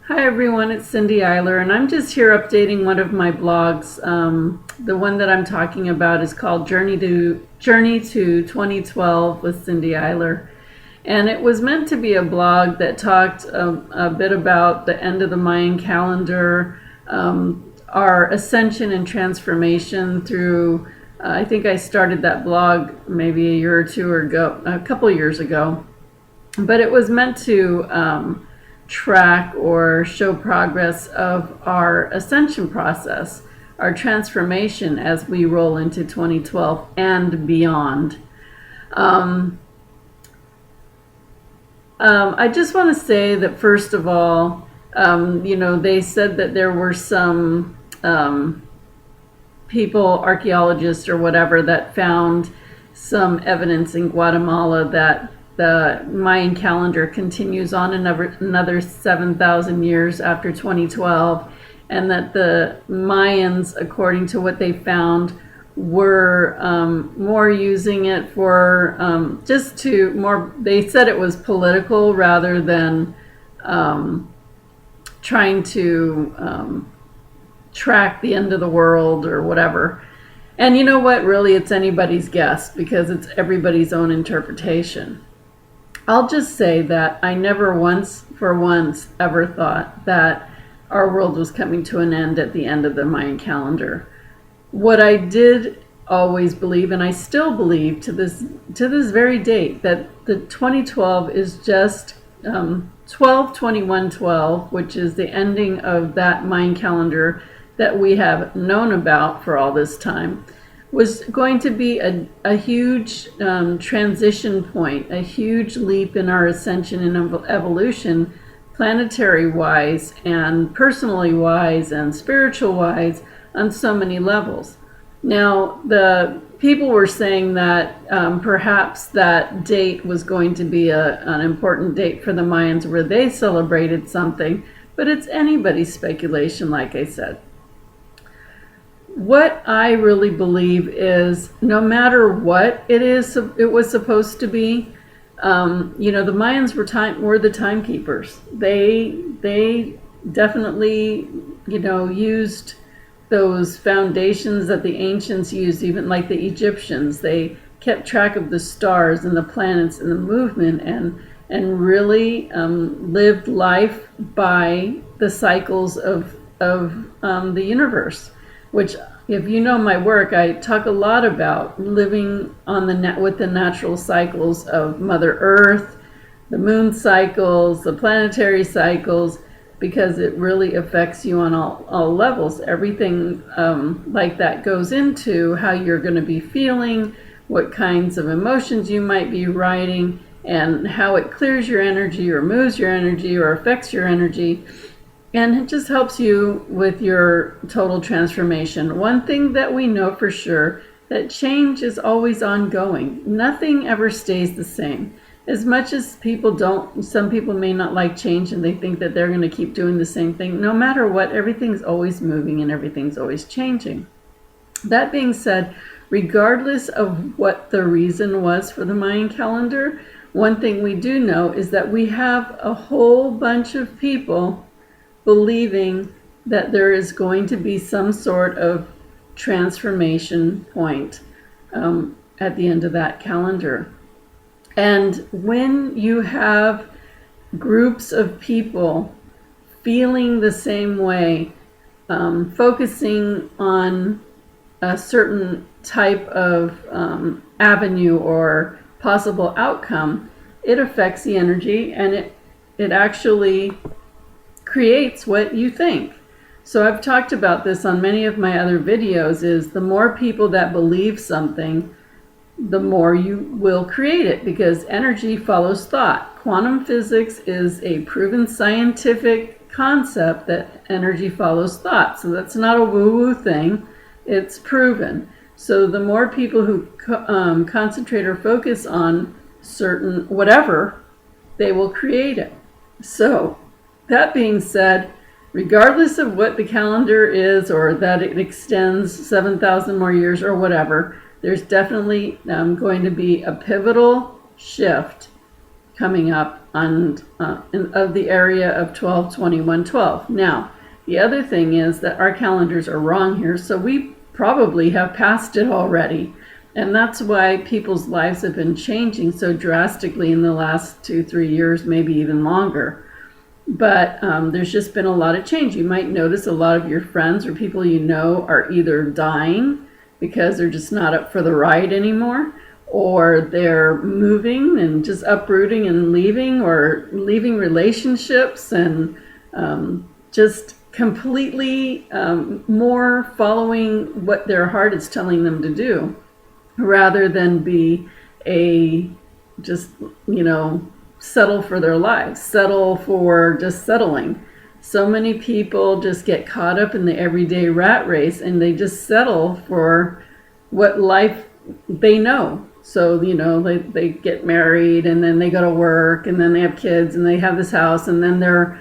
Hi everyone, it's Cindy Eiler, and I'm just here updating one of my blogs. The one that I'm talking about is called Journey to 2012 with Cindy Eiler. And it was meant to be a blog that talked a bit about the end of the Mayan calendar, our ascension and transformation through, I think I started that blog maybe a year or two ago, a couple years ago. But it was meant to track or show progress of our ascension process, our transformation as we roll into 2012 and beyond. I just want to say that first of all, they said that there were some people, archaeologists or whatever, that found some evidence in Guatemala that the Mayan calendar continues on another 7,000 years after 2012, and that the Mayans, according to what they found, were more using it for they said it was political rather than trying to track the end of the world or whatever. And you know what, really it's anybody's guess because it's everybody's own interpretation. I'll just say that I never once ever thought that our world was coming to an end at the end of the Mayan calendar. What I did always believe, and I still believe to this very date, that the 2012 is just 12/21/12, which is the ending of that Mayan calendar that we have known about for all this time, was going to be a huge transition point, a huge leap in our ascension and evolution, planetary-wise and personally-wise and spiritual-wise on so many levels. Now, the people were saying that perhaps that date was going to be an important date for the Mayans where they celebrated something, but it's anybody's speculation, like I said. What I really believe is no matter what it was supposed to be, the Mayans were the timekeepers. They definitely, used those foundations that the ancients used, even like the Egyptians. They kept track of the stars and the planets and the movement and really lived life by the cycles of the universe. Which, if you know my work, I talk a lot about living on with the natural cycles of Mother Earth, the moon cycles, the planetary cycles, because it really affects you on all levels. Everything like that goes into how you're going to be feeling, what kinds of emotions you might be riding, and how it clears your energy or moves your energy or affects your energy. And it just helps you with your total transformation. One thing that we know for sure, that change is always ongoing. Nothing ever stays the same. As much as some people may not like change and they think that they're going to keep doing the same thing. No matter what, everything's always moving and everything's always changing. That being said, regardless of what the reason was for the Mayan calendar, one thing we do know is that we have a whole bunch of people believing that there is going to be some sort of transformation point at the end of that calendar. And when you have groups of people feeling the same way, focusing on a certain type of avenue or possible outcome, it affects the energy and it actually creates what you think. So I've talked about this on many of my other videos, is the more people that believe something, the more you will create it, because energy follows thought. Quantum physics is a proven scientific concept that energy follows thought. So that's not a woo-woo thing, it's proven. So the more people who concentrate or focus on certain whatever, they will create it. So that being said, regardless of what the calendar is or that it extends 7,000 more years or whatever, there's definitely going to be a pivotal shift coming up of the area of 12/21/12. Now, the other thing is that our calendars are wrong here, so we probably have passed it already. And that's why people's lives have been changing so drastically in the last 2-3 years, maybe even longer. But there's just been a lot of change. You might notice a lot of your friends or people you know are either dying because they're just not up for the ride anymore, or they're moving and just uprooting and leaving, or leaving relationships and just completely more following what their heart is telling them to do, rather than be just, settle for their lives, settle for just settling. So many people just get caught up in the everyday rat race, and they just settle for what life they know. So, they get married, and then they go to work, and then they have kids, and they have this house, and then they're,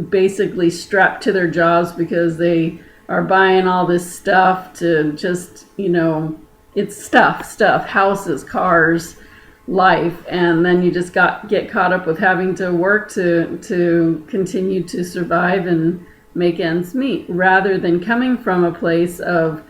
basically strapped to their jobs because they are buying all this stuff to just, it's stuff, houses, cars, life, and then you just get caught up with having to work to continue to survive and make ends meet, rather than coming from a place of,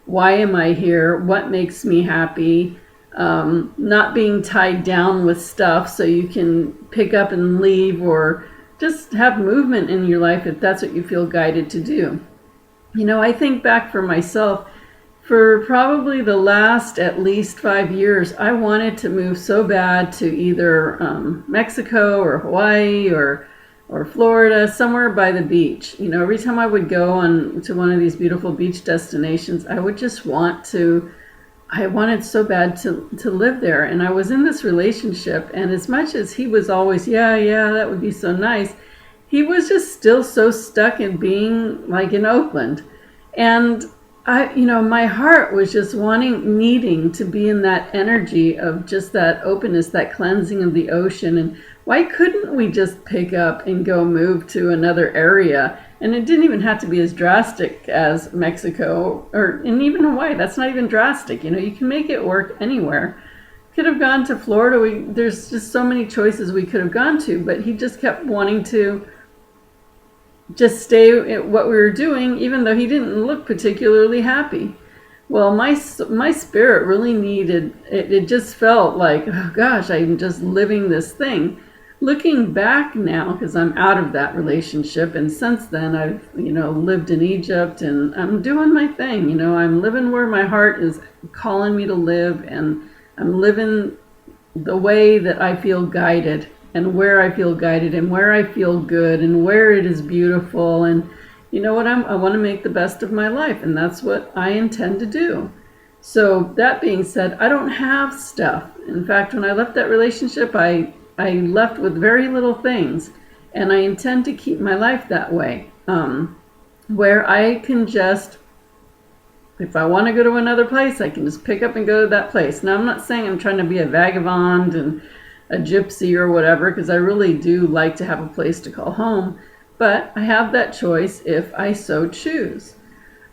why am I here? What makes me happy? Not being tied down with stuff so you can pick up and leave, or just have movement in your life if that's what you feel guided to do. I think back for myself, for probably the last at least 5 years, I wanted to move so bad to either Mexico or Hawaii or Florida, somewhere by the beach. Every time I would go to one of these beautiful beach destinations, I would just I wanted so bad to live there. And I was in this relationship, and as much as he was always, yeah, that would be so nice, he was just still so stuck in being like in Oakland. And my heart was just needing to be in that energy of just that openness, that cleansing of the ocean. And why couldn't we just pick up and go move to another area? And it didn't even have to be as drastic as Mexico and even Hawaii. That's not even drastic. You can make it work anywhere. Could have gone to Florida. There's just so many choices we could have gone to, but he just kept wanting to just stay at what we were doing, even though he didn't look particularly happy. Well, my spirit really needed it. It just felt like, oh gosh, I'm just living this thing. Looking back now, because I'm out of that relationship, and since then I've lived in Egypt, and I'm doing my thing. I'm living where my heart is calling me to live, and I'm living the way that I feel guided, and where I feel guided, and where I feel good, and where it is beautiful. And I want to make the best of my life, and that's what I intend to do. So that being said, I don't have stuff. In fact, when I left that relationship, I left with very little things, and I intend to keep my life that way, where I can just, if I want to go to another place, I can just pick up and go to that place. Now, I'm not saying I'm trying to be a vagabond and a gypsy or whatever, because I really do like to have a place to call home, but I have that choice if I so choose.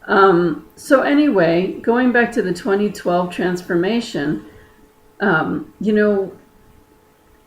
So anyway, going back to the 2012 transformation,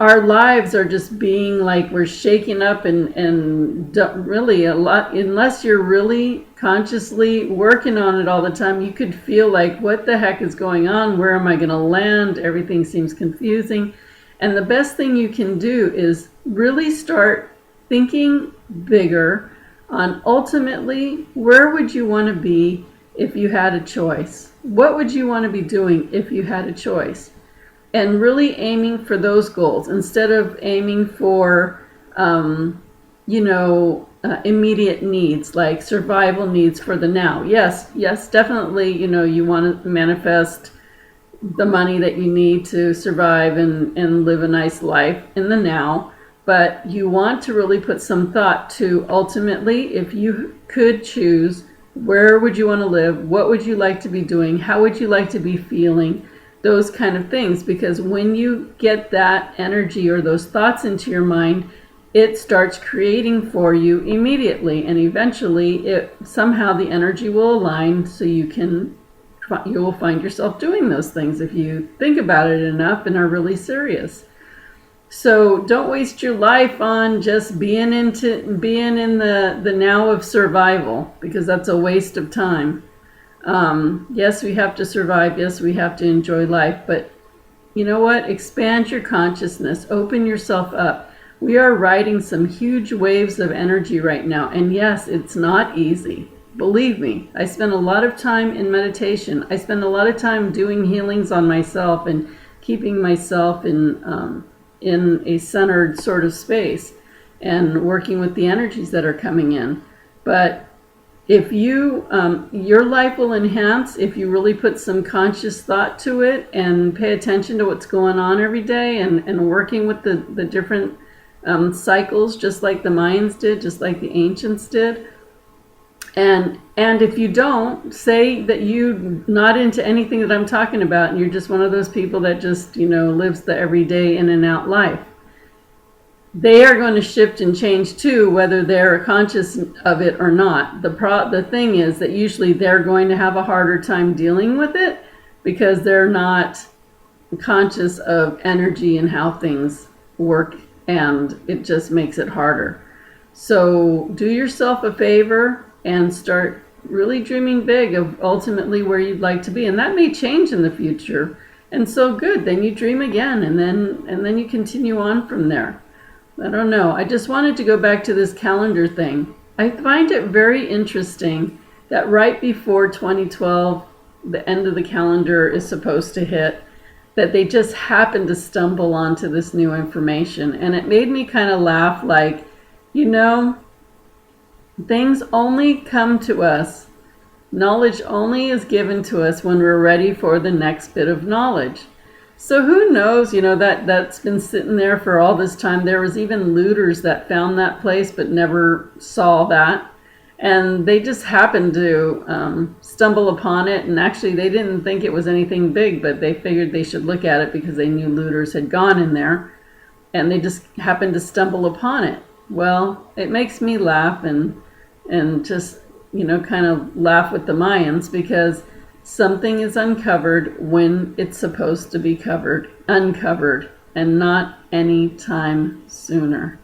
our lives are just being like we're shaking up, and really a lot, unless you're really consciously working on it all the time, you could feel like, what the heck is going on? Where am I going to land? Everything seems confusing. And the best thing you can do is really start thinking bigger on, ultimately, where would you want to be if you had a choice? What would you want to be doing if you had a choice? And really aiming for those goals instead of aiming for, immediate needs, like survival needs for the now. Yes, definitely, you want to manifest the money that you need to survive and live a nice life in the now. But you want to really put some thought to, ultimately, if you could choose, where would you want to live? What would you like to be doing? How would you like to be feeling? Those kind of things. Because when you get that energy or those thoughts into your mind, it starts creating for you immediately. And eventually, somehow the energy will align, so you will find yourself doing those things if you think about it enough and are really serious. So don't waste your life on just being in the now of survival, because that's a waste of time. Yes, we have to survive. Yes, we have to enjoy life. But you know what? Expand your consciousness. Open yourself up. We are riding some huge waves of energy right now. And yes, it's not easy. Believe me, I spend a lot of time in meditation. I spend a lot of time doing healings on myself and keeping myself in a centered sort of space and working with the energies that are coming in. But if you, your life will enhance if you really put some conscious thought to it and pay attention to what's going on every day, and working with the different cycles, just like the Mayans did, just like the ancients did. And if you don't, say that you're not into anything that I'm talking about, and you're just one of those people that just, lives the everyday in and out life. They are going to shift and change too, whether they're conscious of it or not. The thing is that usually they're going to have a harder time dealing with it because they're not conscious of energy and how things work, and it just makes it harder. So do yourself a favor and start really dreaming big of ultimately where you'd like to be. And that may change in the future. And so good, then you dream again, and then you continue on from there. I don't know. I just wanted to go back to this calendar thing. I find it very interesting that right before 2012, the end of the calendar is supposed to hit, that they just happened to stumble onto this new information. And it made me kind of laugh, like, things only come to us. Knowledge only is given to us when we're ready for the next bit of knowledge. So who knows, that's been sitting there for all this time. There was even looters that found that place but never saw that. And they just happened to stumble upon it. And actually, they didn't think it was anything big, but they figured they should look at it because they knew looters had gone in there. And they just happened to stumble upon it. Well, it makes me laugh and just, kind of laugh with the Mayans, because something is uncovered when it's supposed to be uncovered, and not any time sooner.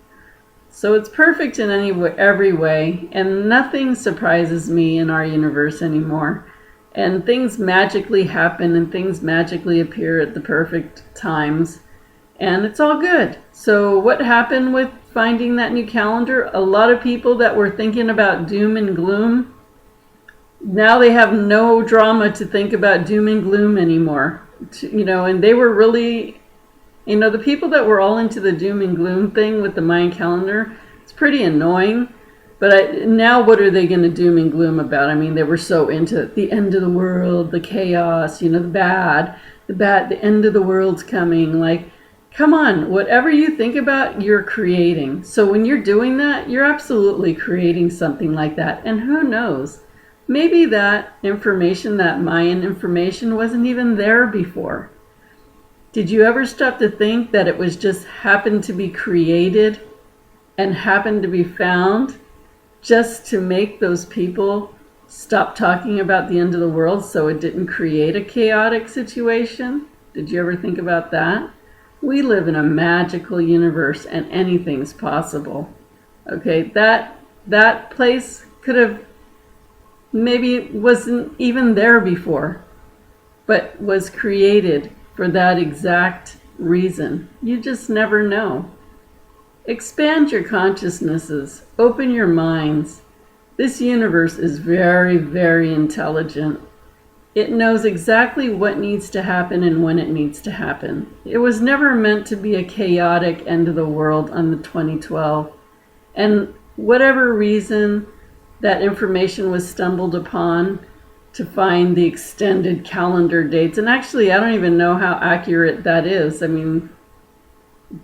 So it's perfect in every way, and nothing surprises me in our universe anymore. And things magically happen, and things magically appear at the perfect times, and it's all good. So what happened with finding that new calendar? A lot of people that were thinking about doom and gloom, now they have no drama to think about doom and gloom anymore. And they were really, the people that were all into the doom and gloom thing with the Mayan calendar, it's pretty annoying. But now what are they going to doom and gloom about? I mean, they were so into the end of the world, the chaos, the bad, the end of the world's coming. Like, come on, whatever you think about, you're creating. So when you're doing that, you're absolutely creating something like that. And who knows? Maybe that information, that Mayan information, wasn't even there before. Did you ever stop to think that it was just happened to be created and happened to be found just to make those people stop talking about the end of the world so it didn't create a chaotic situation? Did you ever think about that? We live in a magical universe and anything's possible. Okay, that place could have maybe wasn't even there before, but was created for that exact reason. You just never know. Expand your consciousnesses. Open your minds. This universe is very, very intelligent. It knows exactly what needs to happen and when it needs to happen. It was never meant to be a chaotic end of the world on the 2012. And whatever reason that information was stumbled upon to find the extended calendar dates. And actually, I don't even know how accurate that is. I mean,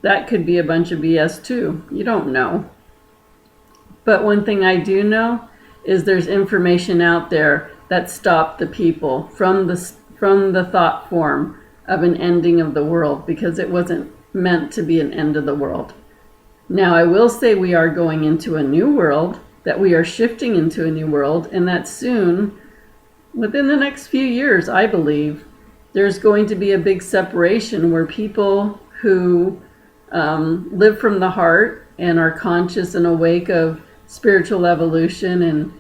that could be a bunch of BS too. You don't know. But one thing I do know is there's information out there that stopped the people from the thought form of an ending of the world, because it wasn't meant to be an end of the world. Now, I will say we are going into a new world, that we are shifting into a new world, and that soon, within the next few years, I believe, there's going to be a big separation where people who live from the heart and are conscious and awake of spiritual evolution and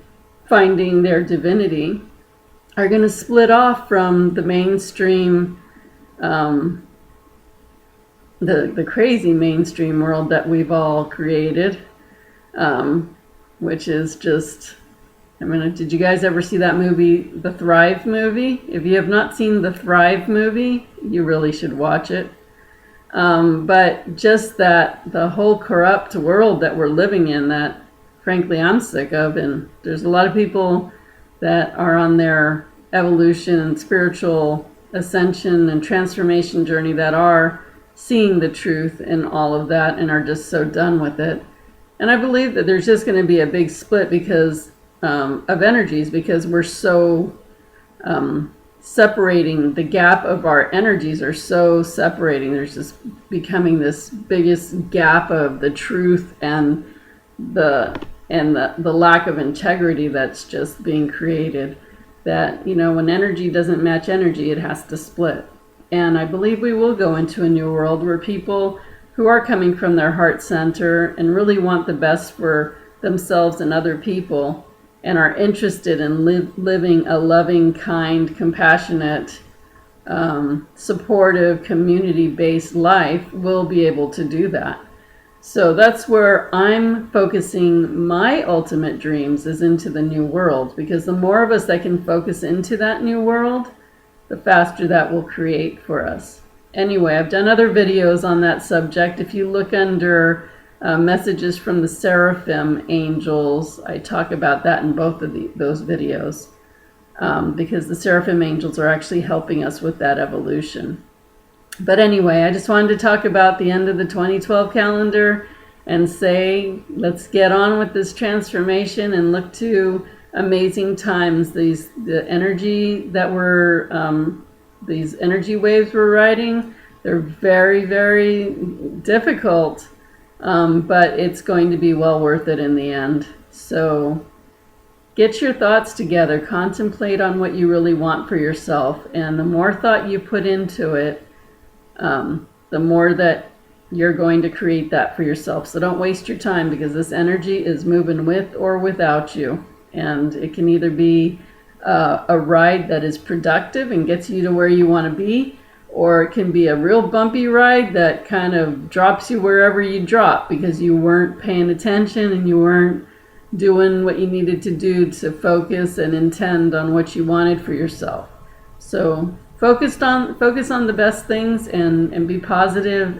finding their divinity, are going to split off from the mainstream, the crazy mainstream world that we've all created, which is just, I mean, did you guys ever see that movie, the Thrive movie? If you have not seen the Thrive movie, you really should watch it. But just that the whole corrupt world that we're living in, that frankly I'm sick of, and there's a lot of people that are on their evolution and spiritual ascension and transformation journey that are seeing the truth in all of that and are just so done with it. And I believe that there's just going to be a big split because of energies, because we're so separating. The gap of our energies are so separating. There's just becoming this biggest gap of the truth and the lack of integrity that's just being created. That, you know, when energy doesn't match energy, it has to split. And I believe we will go into a new world where people who are coming from their heart center and really want the best for themselves and other people and are interested in living a loving, kind, compassionate, supportive, community-based life will be able to do that. So that's where I'm focusing my ultimate dreams, is into the new world, because the more of us that can focus into that new world, the faster that will create for us. Anyway, I've done other videos on that subject. If you look under messages from the seraphim angels, I talk about that in both of those videos, because the seraphim angels are actually helping us with that evolution. But anyway, I just wanted to talk about the end of the 2012 calendar and say, let's get on with this transformation and look to amazing times. The energy that these energy waves we're riding, they're very, very difficult, but it's going to be well worth it in the end. So get your thoughts together, contemplate on what you really want for yourself, and the more thought you put into it, the more that you're going to create that for yourself. So don't waste your time, because this energy is moving with or without you. And it can either be a ride that is productive and gets you to where you want to be, or it can be a real bumpy ride that kind of drops you wherever you drop because you weren't paying attention and you weren't doing what you needed to do to focus and intend on what you wanted for yourself. So focus on the best things and be positive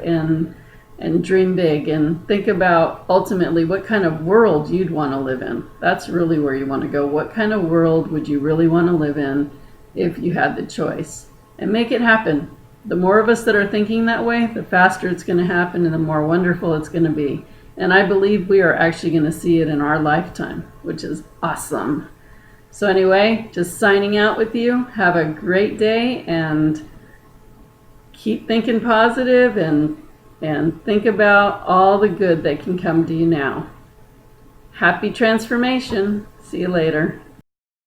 and dream big, and think about ultimately what kind of world you'd want to live in. That's really where you want to go. What kind of world would you really want to live in if you had the choice? And make it happen. The more of us that are thinking that way, the faster it's going to happen and the more wonderful it's going to be. And I believe we are actually going to see it in our lifetime, which is awesome. So anyway, just signing out with you. Have a great day and keep thinking positive and think about all the good that can come to you now. Happy transformation. See you later.